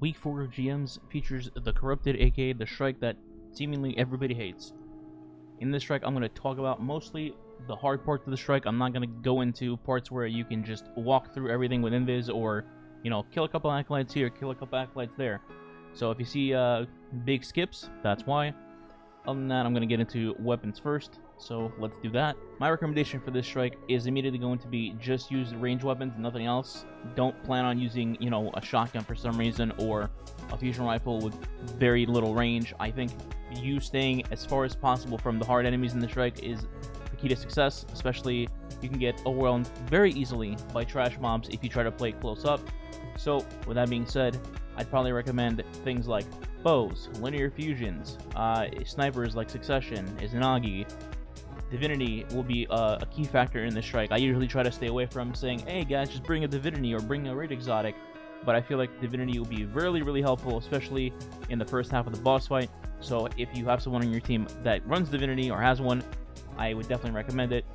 Week 4 of GMs features the Corrupted, aka the strike that seemingly everybody hates. In this strike, I'm going to talk about mostly the hard parts of the strike. I'm not going to go into parts where you can just walk through everything with invis or, you know, kill a couple acolytes here, kill a couple acolytes there. So if you see big skips, that's why. Other than that, I'm going to get into weapons first. So let's do that. My recommendation for this strike is immediately going to be just use range weapons, nothing else. Don't plan on using, you know, a shotgun for some reason or a fusion rifle with very little range. I think you staying as far as possible from the hard enemies in the strike is the key to success, especially you can get overwhelmed very easily by trash mobs if you try to play close up. So with that being said, I'd probably recommend things like bows, linear fusions, snipers like Succession, Izanagi. Divinity will be a key factor in this strike. I usually try to stay away from saying, hey guys, just bring a Divinity or bring a Raid Exotic, but I feel like Divinity will be really helpful, especially in the first half of the boss fight. So if you have someone on your team that runs Divinity or has one, I would definitely recommend it.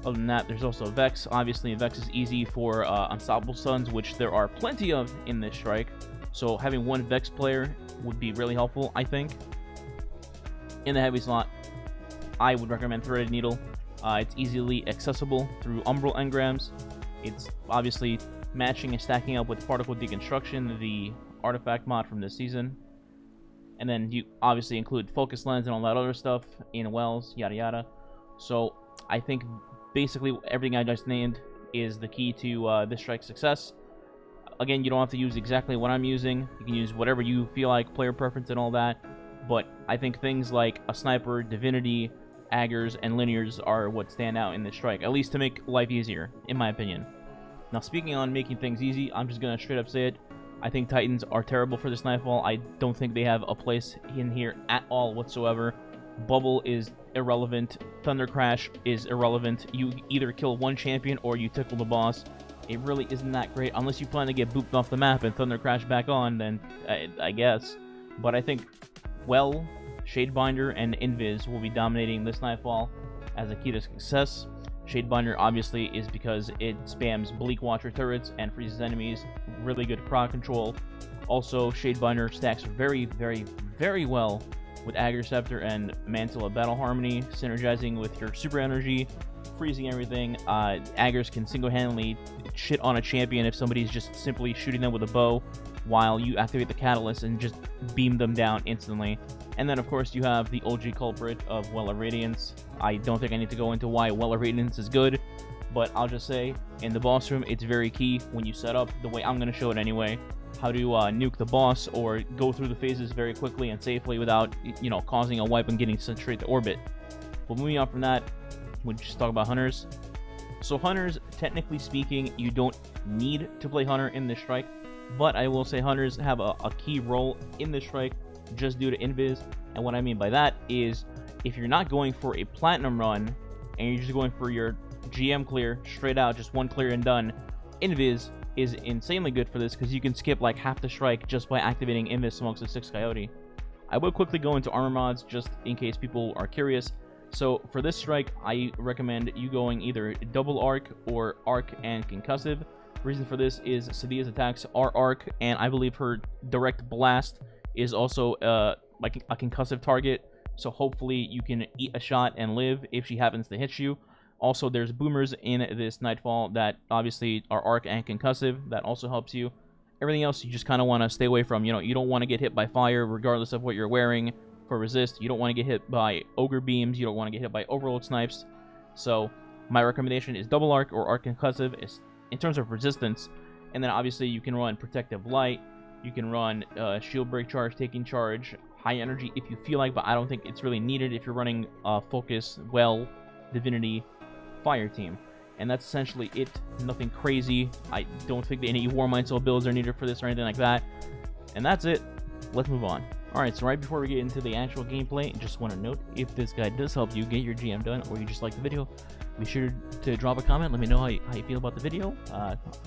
Other than that, there's also Vex. Obviously, Vex is easy for Unstoppable Stuns, which there are plenty of in this strike. So having one Vex player would be really helpful, I think. In the heavy slot, I would recommend Threaded Needle. It's easily accessible through Umbral engrams. It's obviously matching and stacking up with Particle Deconstruction, the artifact mod from this season. And then you obviously include Focus Lens and all that other stuff in Wells, yada yada. So I think basically everything I just named is the key to this strike's success. Again, you don't have to use exactly what I'm using. You can use whatever you feel like, player preference and all that. But I think things like a Sniper, Divinity, Aggers, and Linears are what stand out in this strike, at least to make life easier, in my opinion. Now, speaking on making things easy, I'm just going to straight up say it. I think Titans are terrible for this Nightfall. I don't think they have a place in here at all whatsoever. Bubble is irrelevant. Thunder Crash is irrelevant. You either kill one champion or you tickle the boss. It really isn't that great. Unless you plan to get booped off the map and Thunder Crash back on, then I guess. But I think, well, Shadebinder and Invis will be dominating this Nightfall as a key to success. Shadebinder obviously is because it spams Bleak Watcher turrets and freezes enemies. Really good crowd control. Also, Shadebinder stacks very well with Agger Scepter and Mantle of Battle Harmony, synergizing with your super energy, freezing everything. Aggers can single-handedly shit on a champion if somebody's just simply shooting them with a bow, while you activate the catalyst and just beam them down instantly. And then, of course, you have the OG culprit of Well of Radiance. I don't think I need to go into why Well of Radiance is good, but I'll just say, in the boss room, it's very key when you set up, the way I'm going to show it anyway, how to nuke the boss or go through the phases very quickly and safely without, you know, causing a wipe and getting sent straight to orbit. But moving on from that, we'll just talk about Hunters. So Hunters, technically speaking, you don't need to play Hunter in this strike, but I will say Hunters have a key role in this strike just due to Invis. And what I mean by that is, if you're not going for a Platinum run, and you're just going for your GM clear, straight out, just one clear and done, Invis is insanely good for this because you can skip like half the strike just by activating Invis amongst the 6 Coyote. I will quickly go into armor mods just in case people are curious. So for this strike, I recommend you going either double arc or arc and concussive. Reason for this is Sadia's attacks are arc, and I believe her direct blast is also like a concussive target. So hopefully you can eat a shot and live if she happens to hit you. Also, there's boomers in this Nightfall that obviously are arc and concussive. That also helps you. Everything else you just kind of want to stay away from. You know, you don't want to get hit by fire regardless of what you're wearing for resist. You don't want to get hit by ogre beams. You don't want to get hit by overload snipes. So my recommendation is double arc or arc concussive in terms of resistance. And then obviously you can run protective light. You can run shield break charge, taking charge, high energy if you feel like, but I don't think it's really needed if you're running focus, well, divinity, fire team. And that's essentially it. Nothing crazy. I don't think that any War Mind Soul builds are needed for this or anything like that. And that's it. Let's move on. Alright, so right before we get into the actual gameplay, just want to note, if this guide does help you get your GM done, or you just like the video, be sure to drop a comment. Let me know how you feel about the video.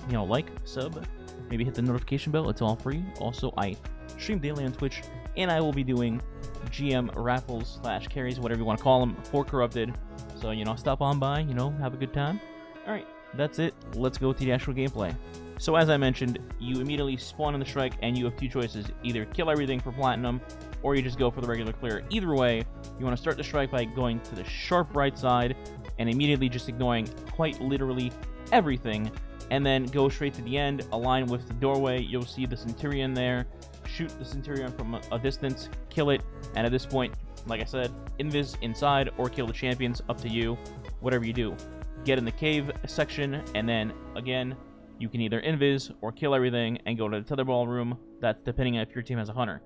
You know, like, sub, maybe hit the notification bell. It's all free. Also, I stream daily on Twitch, and I will be doing GM raffles / carries, whatever you want to call them, for Corrupted. So, you know, stop on by, you know, have a good time. Alright, that's it. Let's go to the actual gameplay. So as I mentioned, you immediately spawn in the strike and you have two choices. Either kill everything for platinum, or you just go for the regular clear. Either way, you want to start the strike by going to the sharp right side and immediately just ignoring quite literally everything, and then go straight to the end, align with the doorway. You'll see the Centurion there. Shoot the Centurion from a distance, kill it, and at this point, like I said, invis inside or kill the champions, up to you, whatever you do. Get in the cave section, and then again, you can either invis or kill everything and go to the tetherball room. That's depending on if your team has a hunter.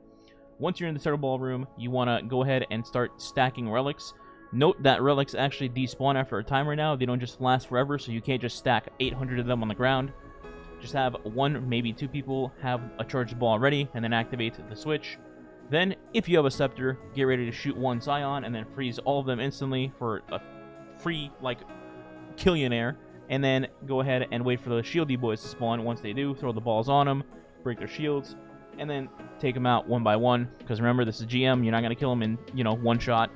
Once you're in the tetherball room, you want to go ahead and start stacking relics. Note that relics actually despawn after a time right now. They don't just last forever, so you can't just stack 800 of them on the ground. Just have one, maybe two people have a charged ball ready, and then activate the switch. Then, if you have a scepter, get ready to shoot one Scion, and then freeze all of them instantly for a free, like, killionaire. And then go ahead and wait for the shieldy boys to spawn. Once they do, throw the balls on them, break their shields, and then take them out one by one. Because remember, this is GM, you're not going to kill them in, one shot.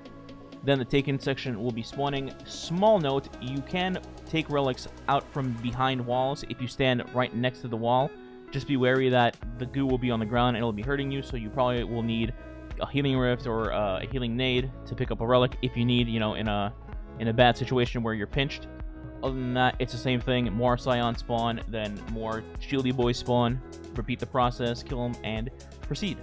Then the Taken section will be spawning. Small note, you can take relics out from behind walls if you stand right next to the wall. Just be wary that the goo will be on the ground and it'll be hurting you, so you probably will need a healing rift or a healing nade to pick up a relic if you need, in a bad situation where you're pinched. Other than that, it's the same thing. More Scion spawn, then more shieldy boys spawn. Repeat the process, kill them, and proceed.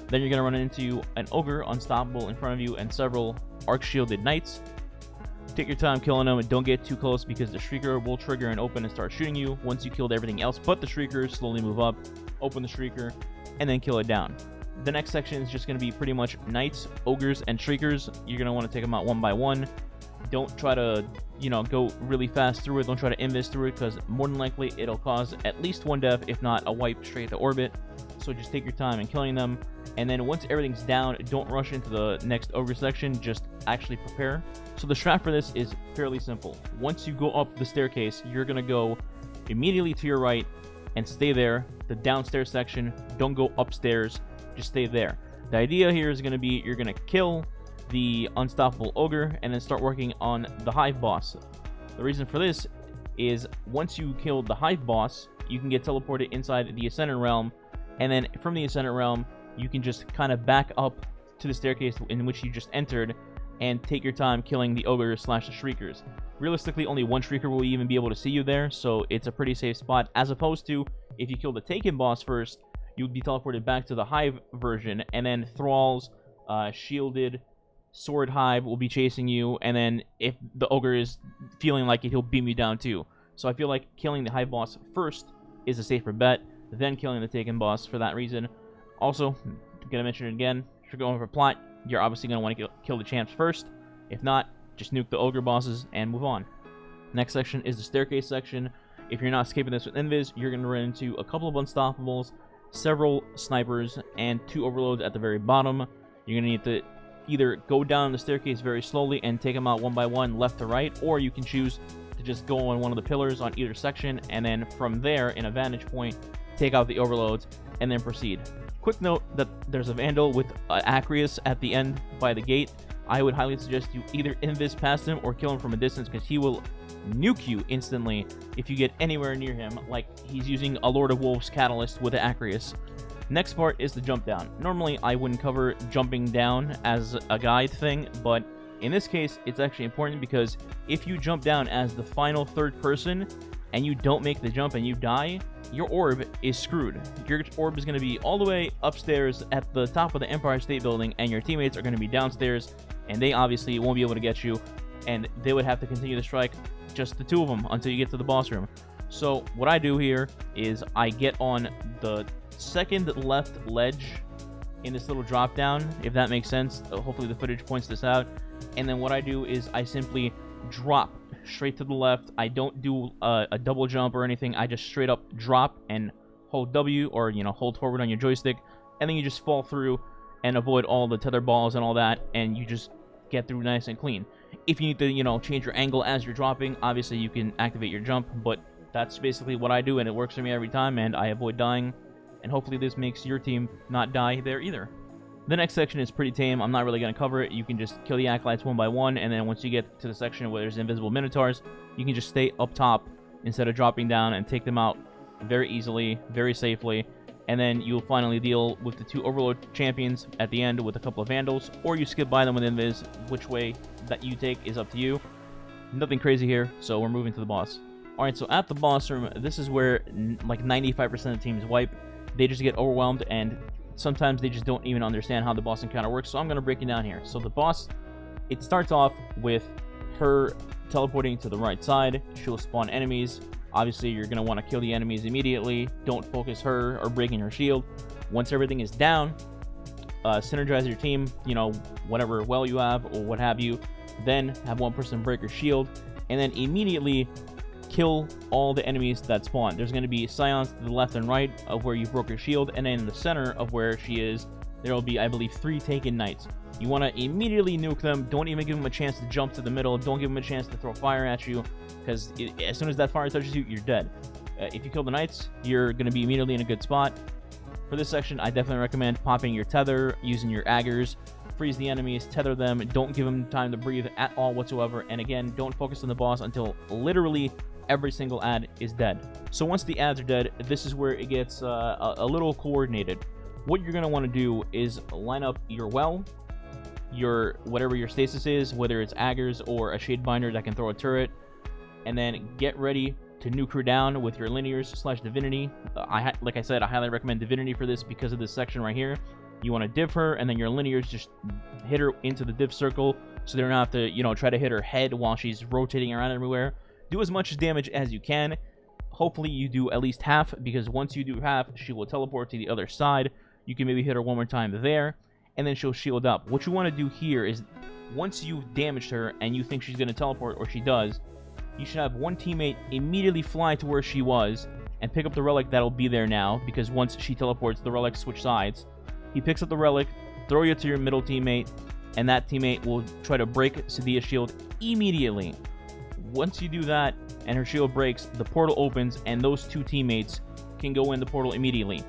Then you're going to run into an ogre unstoppable in front of you and several arc-shielded knights. Take your time killing them and don't get too close because the Shrieker will trigger and open and start shooting you. Once you killed everything else but the Shriekers, slowly move up, open the Shrieker, and then kill it down. The next section is just going to be pretty much knights, ogres, and Shriekers. You're going to want to take them out one by one. Don't try to, go really fast through it. Don't try to invis through it because more than likely it'll cause at least one death, if not a wipe straight to orbit. So just take your time in killing them. And then once everything's down, don't rush into the next ogre section. Just actually prepare. So the strat for this is fairly simple. Once you go up the staircase, you're going to go immediately to your right and stay there. The downstairs section, don't go upstairs. Just stay there. The idea here is going to be you're going to kill the unstoppable ogre and then start working on the hive boss. The reason for this is once you kill the hive boss, you can get teleported inside the Ascendant Realm, and then from the Ascendant Realm you can just kind of back up to the staircase in which you just entered and take your time killing the ogres / the Shriekers. Realistically, only one Shrieker will even be able to see you there, so it's a pretty safe spot, as opposed to if you kill the Taken boss first, you would be teleported back to the hive version, and then thralls, shielded sword hive will be chasing you, and then if the ogre is feeling like it, he'll beam you down too. So I feel like killing the hive boss first is a safer bet, then killing the Taken boss for that reason. Also, gonna mention it again, if you're going for plot, you're obviously gonna want to kill the champs first. If not, just nuke the ogre bosses and move on. Next section is the staircase section. If you're not escaping this with invis, you're gonna run into a couple of unstoppables, several snipers, and 2 overloads at the very bottom. You're gonna need to either go down the staircase very slowly and take them out one by one, left to right, or you can choose to just go on one of the pillars on either section, and then from there, in a vantage point, take out the overloads, and then proceed. Quick note that there's a Vandal with Acreus at the end by the gate. I would highly suggest you either invis past him or kill him from a distance, because he will nuke you instantly if you get anywhere near him, like he's using a Lord of Wolves catalyst with the Acreus. Next part is the jump down. Normally, I wouldn't cover jumping down as a guide thing, but in this case, it's actually important because if you jump down as the final third person and you don't make the jump and you die, your orb is screwed. Your orb is going to be all the way upstairs at the top of the Empire State Building, and your teammates are going to be downstairs, and they obviously won't be able to get you, and they would have to continue to strike just the 2 of them until you get to the boss room. So what I do here is I get on the second left ledge in this little drop down, if that makes sense. Hopefully the footage points this out. And then what I do is I simply drop straight to the left. I don't do a double jump or anything. I just straight up drop and hold W, or hold forward on your joystick, and then you just fall through and avoid all the tether balls and all that, and you just get through nice and clean. If you need to change your angle as you're dropping, obviously you can activate your jump, but that's basically what I do, and it works for me every time, and I avoid dying. And hopefully this makes your team not die there either. The next section is pretty tame. I'm not really going to cover it. You can just kill the acolytes one by one, and then once you get to the section where there's invisible minotaurs, you can just stay up top instead of dropping down and take them out very easily, very safely, and then you'll finally deal with the 2 Overlord champions at the end with a couple of Vandals, or you skip by them with Invis. Which way that you take is up to you. Nothing crazy here, so we're moving to the boss. Alright, so at the boss room, this is where like 95% of teams wipe. They just get overwhelmed, and sometimes they just don't even understand how the boss encounter works, so I'm going to break it down here. So the boss, it starts off with her teleporting to the right side. She'll spawn enemies. Obviously, you're going to want to kill the enemies immediately. Don't focus her or breaking her shield. Once everything is down, synergize your team, you know, whatever well you have or what have you. Then have one person break her shield, and then immediately kill all the enemies that spawn. There's going to be Scions to the left and right of where you broke her shield, and then in the center of where she is, there will be, I believe, 3 taken knights. You want to immediately nuke them. Don't even give them a chance to jump to the middle. Don't give them a chance to throw fire at you, because as soon as that fire touches you, you're dead. If you kill the knights, you're going to be immediately in a good spot. For this section, I definitely recommend popping your tether, using your aggers, freeze the enemies, tether them, don't give them time to breathe at all whatsoever, and again, don't focus on the boss until literally every single ad is dead. So once the ads are dead, this is where it gets a little coordinated. What you're going to want to do is line up your well, your whatever your stasis is, whether it's aggers or a shade binder that can throw a turret, and then get ready to nuke her down with your linears / divinity. Like I said, I highly recommend divinity for this because of this section right here. You want to div her, and then your linears just hit her into the div circle, so they don't have to, you know, try to hit her head while she's rotating around everywhere. Do as much damage as you can. Hopefully you do at least half, because once you do half, she will teleport to the other side. You can maybe hit her one more time there, and then she'll shield up. What you want to do here is, once you've damaged her and you think she's going to teleport, or she does, you should have one teammate immediately fly to where she was and pick up the relic that'll be there now, because once she teleports, the relics switch sides. He picks up the relic, throw you to your middle teammate, and that teammate will try to break Sadia's shield immediately. Once you do that and her shield breaks, the portal opens, and those 2 teammates can go in the portal immediately.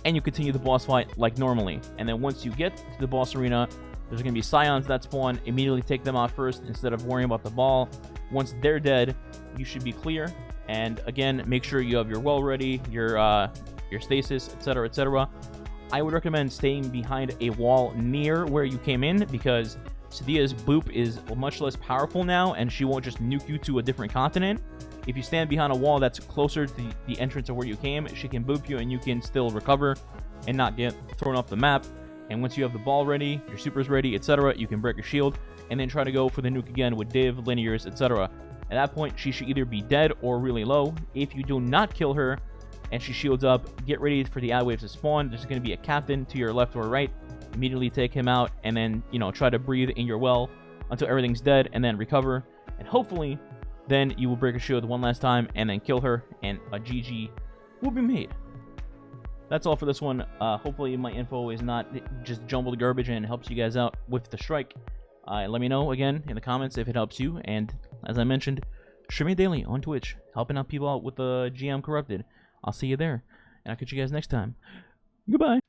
And you continue the boss fight like normally. And then once you get to the boss arena, there's going to be Scions that spawn. Immediately take them out first instead of worrying about the ball. Once they're dead, you should be clear. And again, make sure you have your well ready, your stasis, etc., etc. I would recommend staying behind a wall near where you came in, because Sadia's boop is much less powerful now, and she won't just nuke you to a different continent. If you stand behind a wall that's closer to the entrance of where you came, she can boop you and you can still recover and not get thrown off the map. And once you have the ball ready, your supers ready, etc., you can break your shield and then try to go for the nuke again with div, linears, etc. At that point, she should either be dead or really low. If you do not kill her and she shields up, get ready for the ad waves to spawn. There's going to be a captain to your left or right. Immediately take him out, and then, you know, try to breathe in your well until everything's dead, and then recover. And hopefully, then you will break her shield one last time, and then kill her, and a GG will be made. That's all for this one. Hopefully my info is not just jumbled garbage and helps you guys out with the strike. Let me know, again, in the comments if it helps you. And, as I mentioned, streaming daily on Twitch, helping out people out with the GM Corrupted. I'll see you there, and I'll catch you guys next time. Goodbye.